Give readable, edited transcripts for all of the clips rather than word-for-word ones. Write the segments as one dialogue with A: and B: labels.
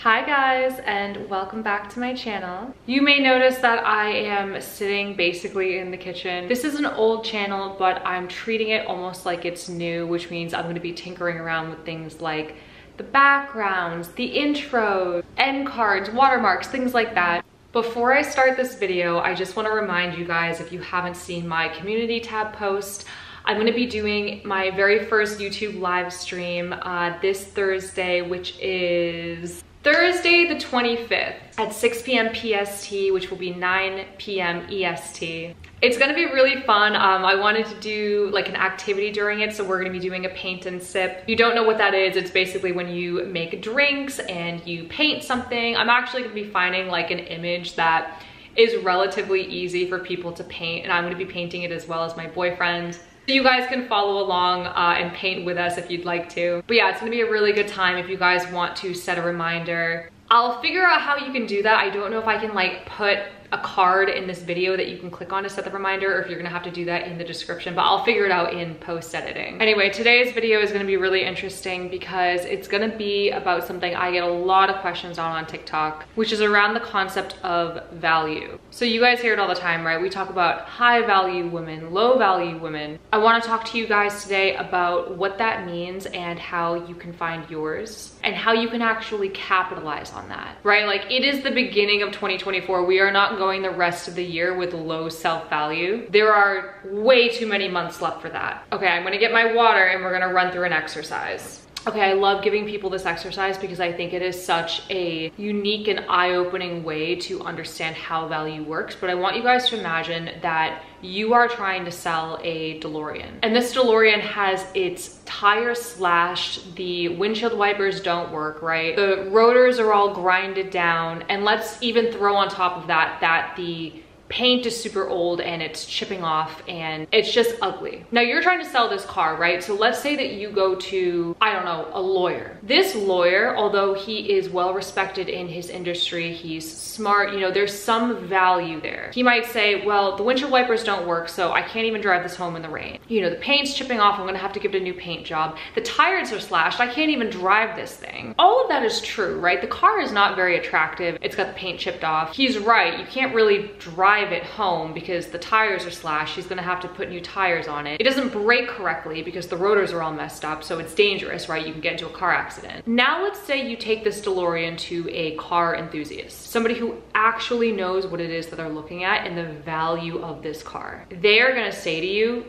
A: Hi guys, and welcome back to my channel. You may notice that I am sitting basically in the kitchen. This is an old channel, but I'm treating it almost like it's new, which means I'm going to be tinkering around with things like the backgrounds, the intros, end cards, watermarks, things like that. Before I start this video, I just want to remind you guys, if you haven't seen my community tab post, I'm going to be doing my very first YouTube live stream this Thursday, which is Thursday the 25th at 6 p.m. PST, which will be 9 p.m. EST. It's gonna be really fun. I wanted to do like an activity during it, so we're gonna be doing a paint and sip. If you don't know what that is, it's basically when you make drinks and you paint something. I'm actually gonna be finding like an image that is relatively easy for people to paint, and I'm gonna be painting it as well as my boyfriend. You guys can follow along and paint with us if you'd like to. But yeah, it's gonna be a really good time if you guys want to set a reminder. I'll figure out how you can do that. I don't know if I can like put a card in this video that you can click on to set the reminder, or if you're gonna have to do that in the description, but I'll figure it out in post editing. Anyway, today's video is gonna be really interesting because it's gonna be about something I get a lot of questions on TikTok, which is around the concept of value. So you guys hear it all the time, right? We talk about high value women, low value women. I wanna talk to you guys today about what that means and how you can find yours and how you can actually capitalize on that, right? Like, it is the beginning of 2024. We are not going the rest of the year with low self-value. There are way too many months left for that. Okay, I'm gonna get my water and we're gonna run through an exercise. Okay, I love giving people this exercise because I think it is such a unique and eye-opening way to understand how value works. But I want you guys to imagine that you are trying to sell a DeLorean. And this DeLorean has its tires slashed, the windshield wipers don't work, right? The rotors are all grinded down, and let's even throw on top of that the paint is super old and it's chipping off and it's just ugly. Now you're trying to sell this car, right? So let's say that you go to, I don't know, a lawyer. This lawyer, although he is well respected in his industry, he's smart, you know, there's some value there. He might say, well, the windshield wipers don't work, so I can't even drive this home in the rain. You know, the paint's chipping off, I'm gonna have to give it a new paint job. The tires are slashed, I can't even drive this thing. All of that is true, right? The car is not very attractive. It's got the paint chipped off. He's right, you can't really drive it home because the tires are slashed. He's gonna have to put new tires on it. It doesn't brake correctly because the rotors are all messed up, so it's dangerous, right? You can get into a car accident. Now let's say you take this DeLorean to a car enthusiast, somebody who actually knows what it is that they're looking at and the value of this car. They're gonna say to you,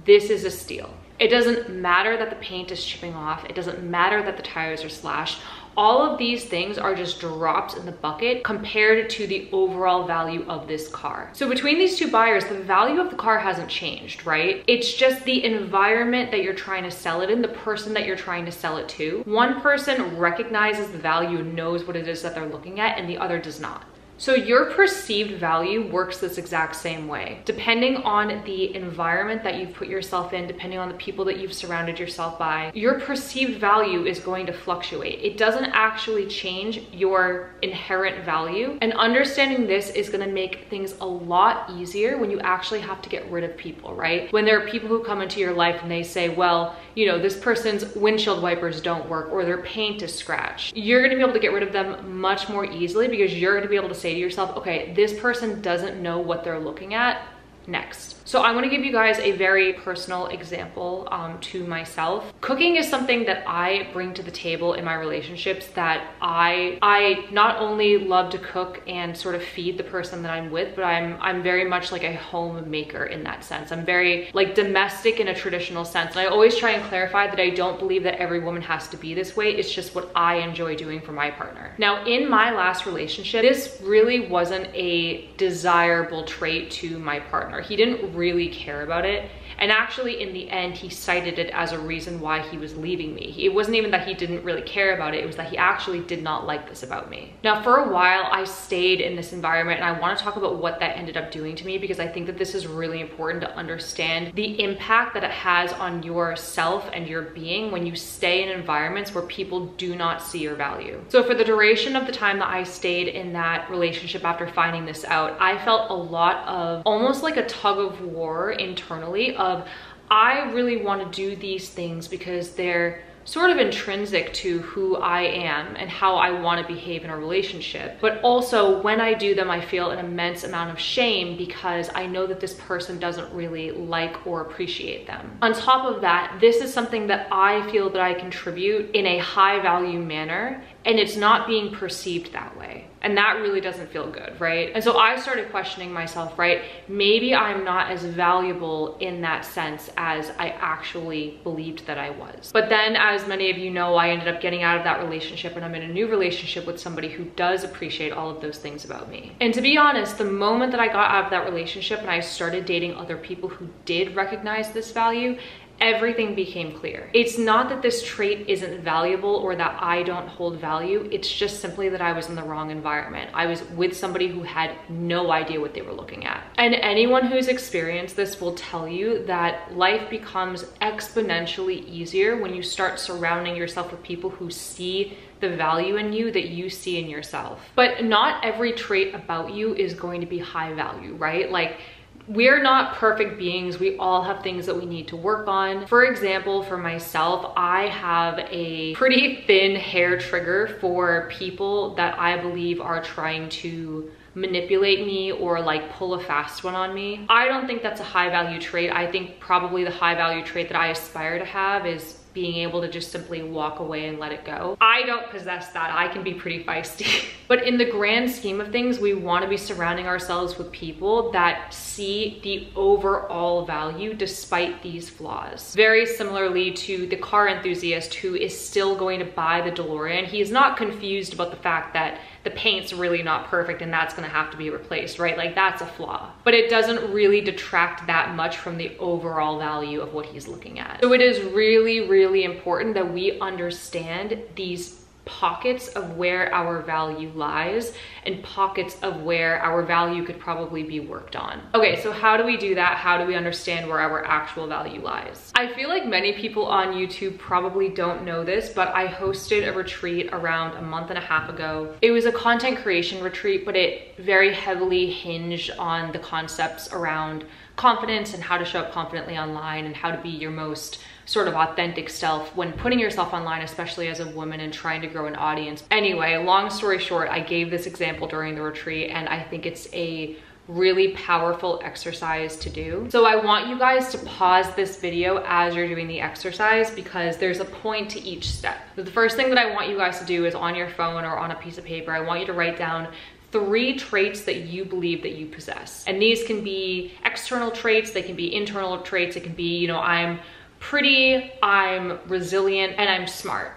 A: this is a steal. It doesn't matter that the paint is chipping off. It doesn't matter that the tires are slashed. All of these things are just drops in the bucket compared to the overall value of this car. So between these two buyers, the value of the car hasn't changed, right? It's just the environment that you're trying to sell it in, the person that you're trying to sell it to. One person recognizes the value and knows what it is that they're looking at, and the other does not. So your perceived value works this exact same way. Depending on the environment that you've put yourself in, depending on the people that you've surrounded yourself by, your perceived value is going to fluctuate. It doesn't actually change your inherent value. And understanding this is gonna make things a lot easier when you actually have to get rid of people, right? When there are people who come into your life and they say, well, you know, this person's windshield wipers don't work or their paint is scratched. You're gonna be able to get rid of them much more easily because you're gonna be able to say to yourself, okay, this person doesn't know what they're looking at. Next. So I want to give you guys a very personal example to myself. Cooking is something that I bring to the table in my relationships, that I not only love to cook and sort of feed the person that I'm with, but I'm very much like a homemaker in that sense. I'm very like domestic in a traditional sense. And I always try and clarify that I don't believe that every woman has to be this way. It's just what I enjoy doing for my partner. Now, in my last relationship, this really wasn't a desirable trait to my partner. He didn't really care about it. And actually, in the end, he cited it as a reason why he was leaving me. It wasn't even that he didn't really care about it. It was that he actually did not like this about me. Now, for a while, I stayed in this environment, and I want to talk about what that ended up doing to me, because I think that this is really important to understand the impact that it has on yourself and your being when you stay in environments where people do not see your value. So for the duration of the time that I stayed in that relationship after finding this out, I felt a lot of almost like a tug of war internally of, I really want to do these things because they're sort of intrinsic to who I am and how I want to behave in a relationship. But also when I do them, I feel an immense amount of shame because I know that this person doesn't really like or appreciate them. On top of that, this is something that I feel that I contribute in a high value manner, and it's not being perceived that way. And that really doesn't feel good, right? And so I started questioning myself, right? Maybe I'm not as valuable in that sense as I actually believed that I was. But then, as many of you know, I ended up getting out of that relationship, and I'm in a new relationship with somebody who does appreciate all of those things about me. And to be honest, the moment that I got out of that relationship and I started dating other people who did recognize this value, everything became clear. It's not that this trait isn't valuable or that I don't hold value. It's just simply that I was in the wrong environment. I was with somebody who had no idea what they were looking at. And anyone who's experienced this will tell you that life becomes exponentially easier when you start surrounding yourself with people who see the value in you that you see in yourself. But not every trait about you is going to be high value, right? Like, we're not perfect beings. We all have things that we need to work on. For example, for myself, I have a pretty thin hair trigger for people that I believe are trying to manipulate me or like pull a fast one on me. I don't think that's a high value trait. I think probably the high value trait that I aspire to have is being able to just simply walk away and let it go. I don't possess that. I can be pretty feisty. But in the grand scheme of things, we want to be surrounding ourselves with people that see the overall value despite these flaws. Very similarly to the car enthusiast who is still going to buy the DeLorean. He is not confused about the fact that the paint's really not perfect and that's gonna have to be replaced, right? Like, that's a flaw. But it doesn't really detract that much from the overall value of what he's looking at. So it is really, really important that we understand these pockets of where our value lies and pockets of where our value could probably be worked on. Okay, so how do we do that? How do we understand where our actual value lies? I feel like many people on YouTube probably don't know this, but I hosted a retreat around a month and a half ago. It was a content creation retreat, but it very heavily hinged on the concepts around confidence and how to show up confidently online and how to be your most sort of authentic self when putting yourself online, especially as a woman and trying to grow an audience. Anyway, long story short, I gave this example during the retreat and I think it's a really powerful exercise to do. So I want you guys to pause this video as you're doing the exercise because there's a point to each step. So the first thing that I want you guys to do is on your phone or on a piece of paper, I want you to write down 3 traits that you believe that you possess. And these can be external traits, they can be internal traits, it can be, you know, I'm pretty, I'm resilient, and I'm smart.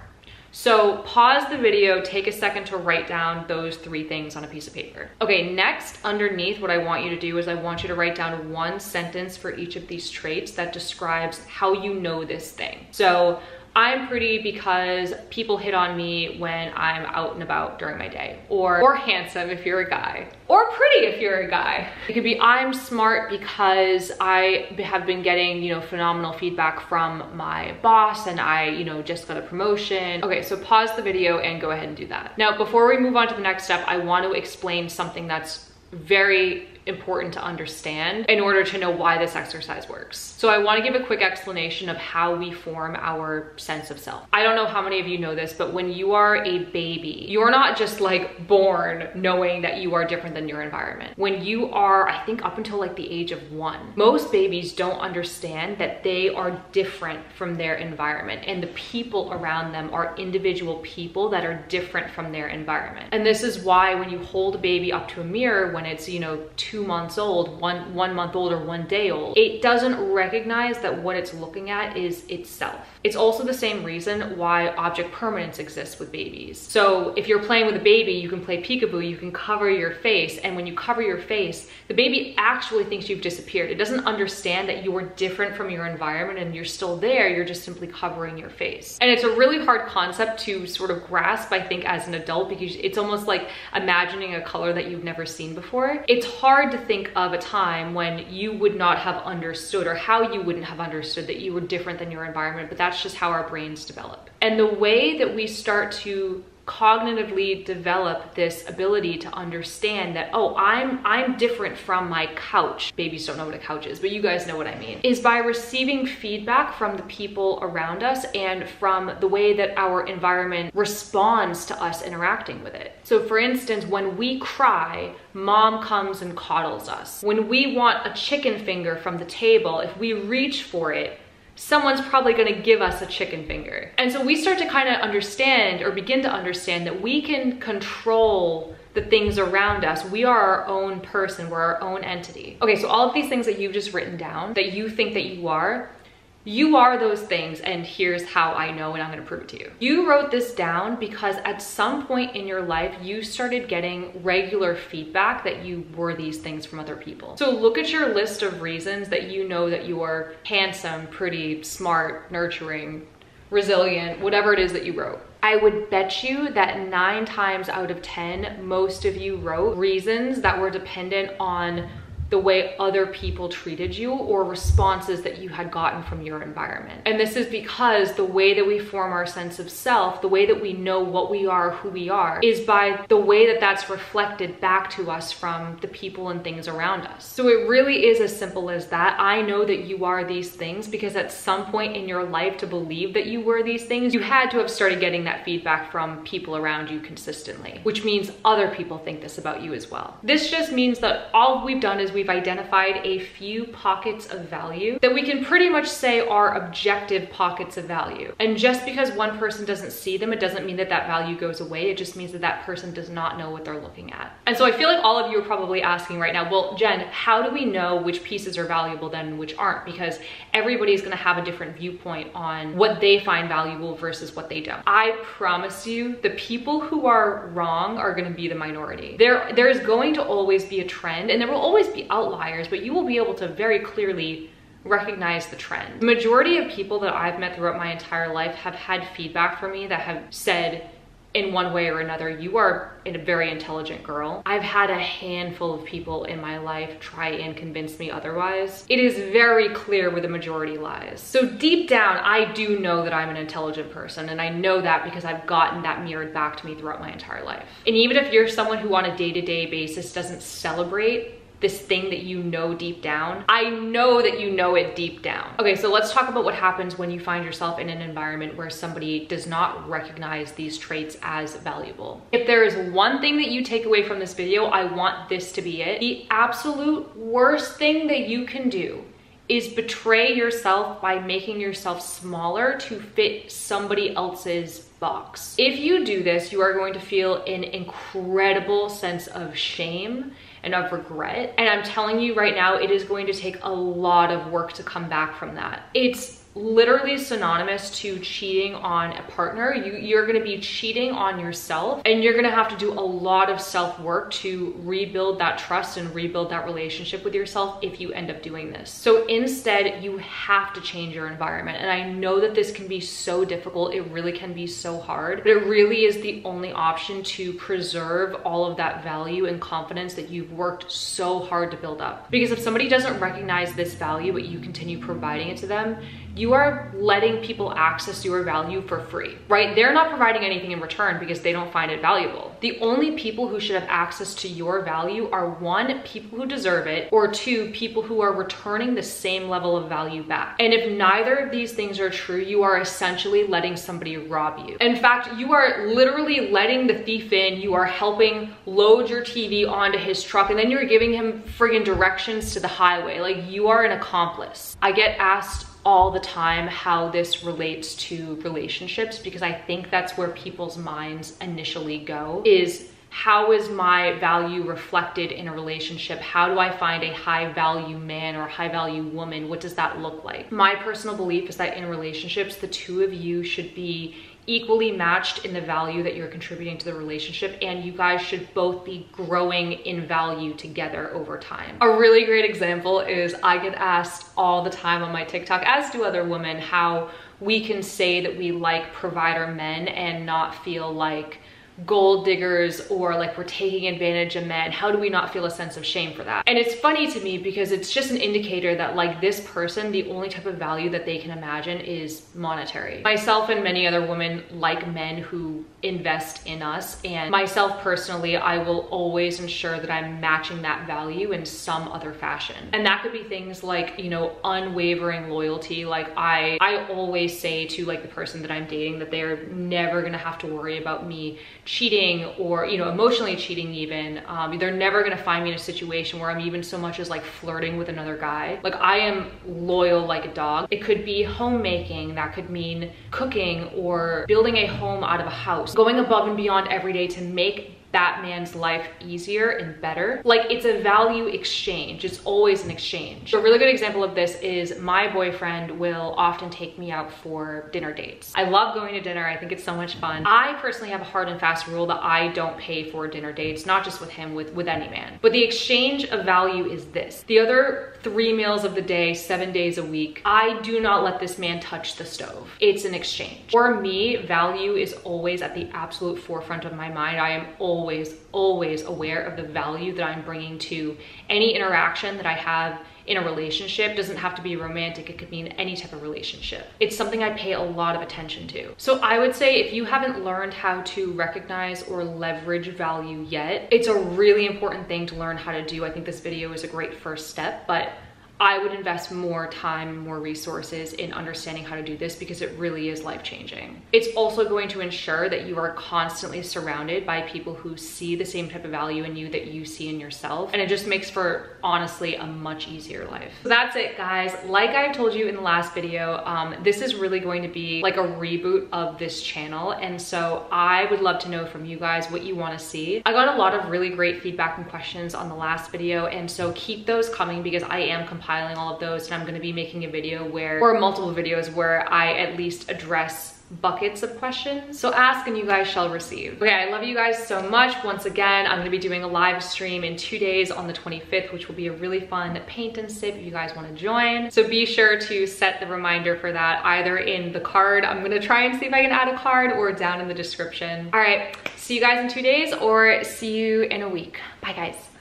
A: So pause the video, take a second to write down those 3 things on a piece of paper. Okay, next, underneath, what I want you to do is I want you to write down 1 sentence for each of these traits that describes how you know this thing. So I'm pretty because people hit on me when I'm out and about during my day. Or handsome if you're a guy. Or pretty if you're a guy. It could be I'm smart because I have been getting, you know, phenomenal feedback from my boss and I, you know, just got a promotion. Okay, so pause the video and go ahead and do that. Now, before we move on to the next step, I want to explain something that's very important to understand in order to know why this exercise works. So I want to give a quick explanation of how we form our sense of self. I don't know how many of you know this, but when you are a baby, you're not just like born knowing that you are different than your environment. When you are, I think up until like the age of 1, most babies don't understand that they are different from their environment and the people around them are individual people that are different from their environment. And this is why when you hold a baby up to a mirror when it's, you know, 2 months old, one month old, or 1 day old, it doesn't recognize that what it's looking at is itself. It's also the same reason why object permanence exists with babies. So if you're playing with a baby, you can play peekaboo, you can cover your face, and when you cover your face, the baby actually thinks you've disappeared. It doesn't understand that you're different from your environment and you're still there, you're just simply covering your face. And it's a really hard concept to sort of grasp, I think, as an adult, because it's almost like imagining a color that you've never seen before. It's hard to think of a time when you would not have understood or how you wouldn't have understood that you were different than your environment, but that's just how our brains develop. And the way that we start to cognitively develop this ability to understand that, oh, I'm different from my couch. Babies don't know what a couch is, but you guys know what I mean, is by receiving feedback from the people around us and from the way that our environment responds to us interacting with it. So for instance, when we cry, mom comes and coddles us. When we want a chicken finger from the table, if we reach for it, someone's probably gonna give us a chicken finger. And so we start to kind of understand, or begin to understand, that we can control the things around us. We are our own person, we're our own entity. Okay, so all of these things that you've just written down, that you think that you are those things, and here's how I know, and I'm gonna prove it to you. You wrote this down because at some point in your life, you started getting regular feedback that you were these things from other people. So look at your list of reasons that you know that you are handsome, pretty, smart, nurturing, resilient, whatever it is that you wrote. I would bet you that 9 times out of 10, most of you wrote reasons that were dependent on the way other people treated you or responses that you had gotten from your environment. And this is because the way that we form our sense of self, the way that we know what we are, who we are, is by the way that that's reflected back to us from the people and things around us. So it really is as simple as that. I know that you are these things because at some point in your life, to believe that you were these things, you had to have started getting that feedback from people around you consistently, which means other people think this about you as well. This just means that all we've done is we've identified a few pockets of value that we can pretty much say are objective pockets of value. And just because one person doesn't see them, it doesn't mean that that value goes away. It just means that that person does not know what they're looking at. And so I feel like all of you are probably asking right now, well, Jen, how do we know which pieces are valuable then and which aren't? Because everybody's gonna have a different viewpoint on what they find valuable versus what they don't. I promise you, the people who are wrong are gonna be the minority. There's going to always be a trend, and there will always be outliers, but you will be able to very clearly recognize the trend. The majority of people that I've met throughout my entire life have had feedback from me that have said in one way or another, you are a very intelligent girl. I've had a handful of people in my life try and convince me otherwise. It is very clear where the majority lies. So deep down, I do know that I'm an intelligent person, and I know that because I've gotten that mirrored back to me throughout my entire life. And even if you're someone who on a day-to-day basis doesn't celebrate this thing that you know deep down, I know that you know it deep down. Okay, so let's talk about what happens when you find yourself in an environment where somebody does not recognize these traits as valuable. If there is one thing that you take away from this video, I want this to be it. The absolute worst thing that you can do is betray yourself by making yourself smaller to fit somebody else's box. If you do this, you are going to feel an incredible sense of shame and of regret. And I'm telling you right now, it is going to take a lot of work to come back from that. It's literally synonymous to cheating on a partner. You're gonna be cheating on yourself, and you're gonna have to do a lot of self-work to rebuild that trust and rebuild that relationship with yourself if you end up doing this. So instead, you have to change your environment. And I know that this can be so difficult. It really can be so hard, but it really is the only option to preserve all of that value and confidence that you've worked so hard to build up. Because if somebody doesn't recognize this value, but you continue providing it to them, you are letting people access your value for free, right? They're not providing anything in return because they don't find it valuable. The only people who should have access to your value are 1, people who deserve it, or 2, people who are returning the same level of value back. And if neither of these things are true, you are essentially letting somebody rob you. In fact, you are literally letting the thief in, you are helping load your TV onto his truck, and then you're giving him friggin' directions to the highway. Like, you are an accomplice. I get asked all the time how this relates to relationships, because I think that's where people's minds initially go, is how is my value reflected in a relationship? How do I find a high value man or a high value woman? What does that look like? My personal belief is that in relationships, the two of you should be equally matched in the value that you're contributing to the relationship, and you guys should both be growing in value together over time. A really great example is I get asked all the time on my TikTok, as do other women, how we can say that we like provider men and not feel like gold diggers or like we're taking advantage of men? How do we not feel a sense of shame for that? And it's funny to me because it's just an indicator that like this person, the only type of value that they can imagine is monetary. Myself and many other women like men who invest in us, and myself personally, I will always ensure that I'm matching that value in some other fashion. And that could be things like, you know, unwavering loyalty. Like I always say to like the person that I'm dating that they're never gonna have to worry about me cheating or, you know, emotionally cheating even. They're never gonna find me in a situation where I'm even so much as like flirting with another guy. Like I am loyal like a dog. It could be homemaking, that could mean cooking or building a home out of a house, going above and beyond every day to make that man's life easier and better. Like it's a value exchange. It's always an exchange. A really good example of this is my boyfriend will often take me out for dinner dates. I love going to dinner. I think it's so much fun. I personally have a hard and fast rule that I don't pay for dinner dates, not just with him, with any man. But the exchange of value is this. The other 3 meals of the day, 7 days a week, I do not let this man touch the stove. It's an exchange. For me, value is always at the absolute forefront of my mind. I am always aware of the value that I'm bringing to any interaction that I have in a relationship. Doesn't have to be romantic, it could mean any type of relationship. It's something I pay a lot of attention to. So I would say if you haven't learned how to recognize or leverage value yet, it's a really important thing to learn how to do. I think this video is a great first step, but I would invest more time, more resources in understanding how to do this because it really is life-changing. It's also going to ensure that you are constantly surrounded by people who see the same type of value in you that you see in yourself. And it just makes for, honestly, a much easier life. So that's it, guys. Like I told you in the last video, this is really going to be like a reboot of this channel. And so I would love to know from you guys what you want to see. I got a lot of really great feedback and questions on the last video. And so keep those coming because I am compiling all of those, and I'm going to be making a video or multiple videos where I at least address buckets of questions. So ask and you guys shall receive. Okay, I love you guys so much. Once again, I'm gonna be doing a live stream in 2 days on the 25th, which will be a really fun paint and sip if you guys wanna join. So be sure to set the reminder for that either in the card. I'm gonna try and see if I can add a card, or down in the description. All right, see you guys in 2 days or see you in a week. Bye guys.